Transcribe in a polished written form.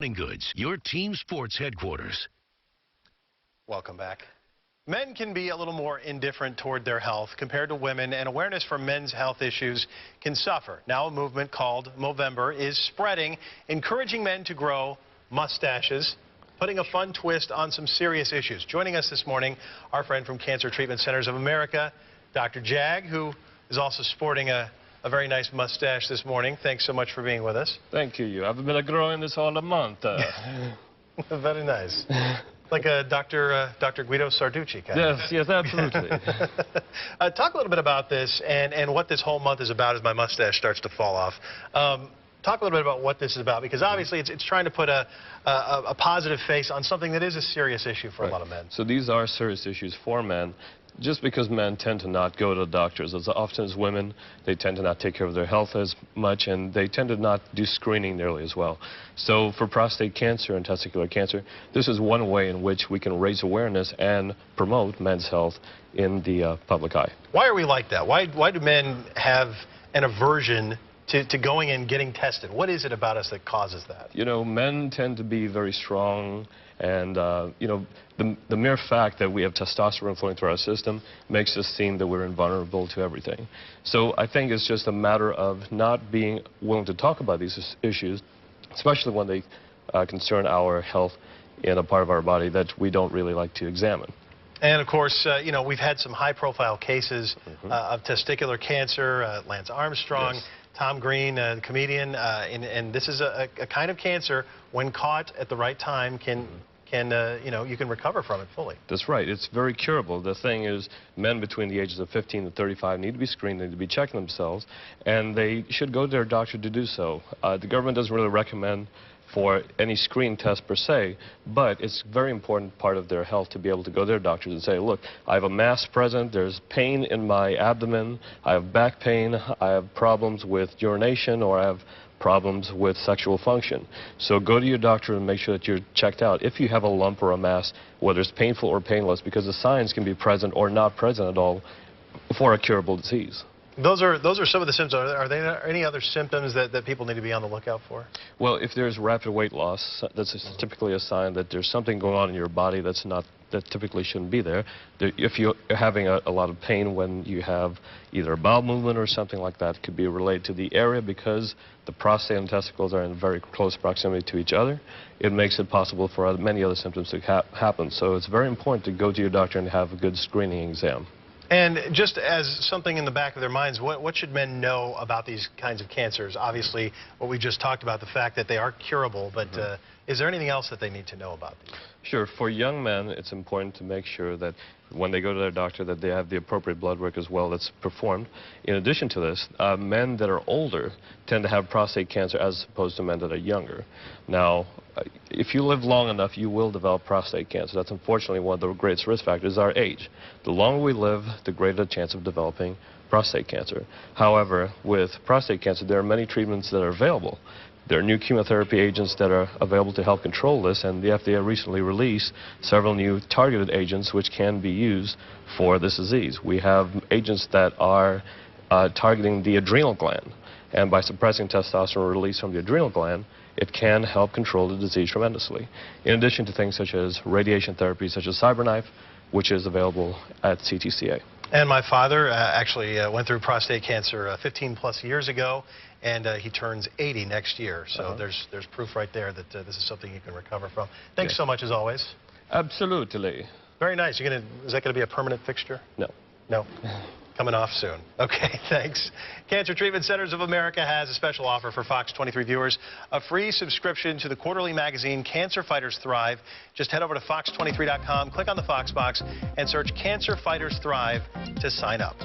Goods, your team sports headquarters. Welcome back. Men can be a little more indifferent toward their health compared to women, and awareness for men's health issues can suffer. Now a movement called MOvember is spreading, encouraging men to grow mustaches, putting a fun twist on some serious issues. Joining us this morning, our friend from Cancer Treatment Centers of America, Dr. Jag, who is also sporting a very nice mustache this morning. Thanks so much for being with us. Thank you. I've been growing this all a month. Very nice. Like a Dr. Guido Sarducci kind of. Yes, absolutely. Talk a little bit about this and what this whole month is about as my mustache starts to fall off. Talk a little bit about what this is about, because obviously it's trying to put a positive face on something that is a serious issue for a lot of men. So these are serious issues for men. Just because men tend to not go to doctors as often as women, they tend to not take care of their health as much, and they tend to not do screening nearly as well. So for prostate cancer and testicular cancer, this is one way in which we can raise awareness and promote men's health in the public eye. Why are we like that? Why do men have an aversion to going and getting tested? What is it about us that causes that? You know, men tend to be very strong, and you know, the mere fact that we have testosterone flowing through our system makes us seem that we're invulnerable to everything. So I think it's just a matter of not being willing to talk about these issues, especially when they concern our health in a part of our body that we don't really like to examine. And of course, you know, we've had some high-profile cases of testicular cancer. Lance Armstrong, yes. Tom Green, the comedian, and this is a kind of cancer, when caught at the right time, you know, you can recover from it fully. That's right. It's very curable. The thing is, men between the ages of 15 and 35 need to be screened, need to be checking themselves, and they should go to their doctor to do so. The government doesn't really recommend for any screen test per se, but it's a very important part of their health to be able to go to their doctors and say, look, I have a mass present, there's pain in my abdomen, I have back pain, I have problems with urination, or I have problems with sexual function. So go to your doctor and make sure that you're checked out if you have a lump or a mass, whether it's painful or painless, because the signs can be present or not present at all for a curable disease. Those are some of the symptoms. Are there any other symptoms that people need to be on the lookout for? Well, if there's rapid weight loss, that's typically a sign that there's something going on in your body that typically shouldn't be there. If you're having a lot of pain when you have either a bowel movement or something like that, it could be related to the area, because the prostate and testicles are in very close proximity to each other. It makes it possible for many other symptoms to happen. So it's very important to go to your doctor and have a good screening exam. And just as something in the back of their minds, what should men know about these kinds of cancers? Obviously, what we just talked about, the fact that they are curable, but is there anything else that they need to know about these? Sure. For young men, it's important to make sure that when they go to their doctor that they have the appropriate blood work as well that's performed. In addition to this, men that are older tend to have prostate cancer as opposed to men that are younger. Now, if you live long enough, you will develop prostate cancer. That's unfortunately one of the greatest risk factors, our age. The longer we live, the greater the chance of developing prostate cancer. However, with prostate cancer, there are many treatments that are available. There are new chemotherapy agents that are available to help control this, and the FDA recently released several new targeted agents which can be used for this disease. We have agents that are targeting the adrenal gland, and by suppressing testosterone release from the adrenal gland, it can help control the disease tremendously. In addition to things such as radiation therapy, such as CyberKnife, which is available at CTCA. And my father actually went through prostate cancer 15 plus years ago, and he turns 80 next year. So there's proof right there that this is something you can recover from. Thanks so much as always. Absolutely. Very nice. Is that going to be a permanent fixture? No. No. Coming off soon. Okay, thanks. Cancer Treatment Centers of America has a special offer for Fox 23 viewers, a free subscription to the quarterly magazine Cancer Fighters Thrive. Just head over to fox23.com, click on the Fox box, and search Cancer Fighters Thrive to sign up.